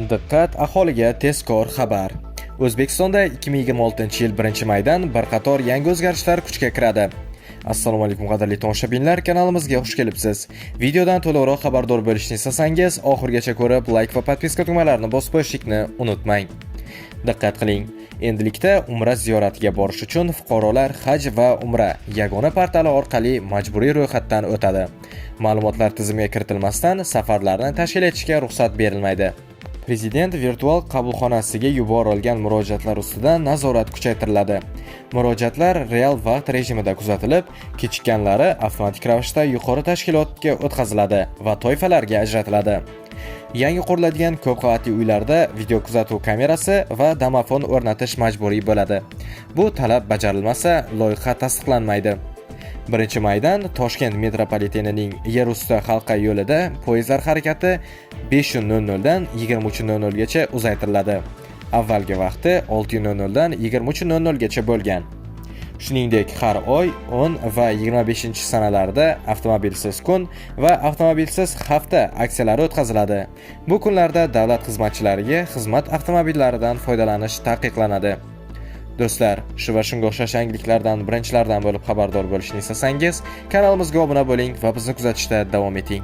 Diqqat, aholiga tezkor xabar. O'zbekistonda 2026-yil 1-maydan bir qator yangi o'zgarishlar kuchga kiradi. Assalomu alaykum qadrli tomoshabinlar, kanalimizga xush kelibsiz. Videodan to'liqroq xabardor bo'lishni istasangiz, oxirigacha ko'rib, like va podpiska tugmalarini bosib qo'yishni unutmang. Diqqat qiling. Endilikda Umra ziyoratiga borish uchun fuqarolar Haj va Umra yagona portali orqali majburiy ro'yxatdan o'tadi. Ma'lumotlar tizimga kiritilmasdan safarlarni tashkil etishga ruxsat berilmaydi. Prezident virtual qabulxonasiga yuborilgan murojaatlar ustidan nazorat kuchaytiriladi. Murojaatlar real vaqt rejimida kuzatilib, kechikkanlari avtomatik ravishda yuqori tashkilotga o'tkaziladi va toifalarga ajratiladi. Yangi quriladigan ko'p qavatli uylarda video kuzatuv kamerasi va domofon o'rnatish majburiy bo'ladi. Bu talab bajarilmasa, loyiha tasdiqlanmaydi. 1-maydan Toshkent metropolitenining yerusti halqa yo'lida poyezdlar harakati 5:00 dan 23:00 gacha uzaytiriladi. Avvalgi vaqti 6:00 dan 23:00 gacha bo'lgan. Shuningdek, har oy 10 va 25-sanalarda avtomobilsiz kun va avtomobilsiz hafta aksiyalari o'tkaziladi. Bu kunlarda davlat xizmatchilariga xizmat avtomobillaridan foydalanish taqiqlanadi. Do'stlar, shu va shunga o'xshash yangiliklardan birinchilardan bo'lib xabardor bo'lishni istasangiz, kanalimizga obuna bo'ling va bizni kuzatishda davom eting.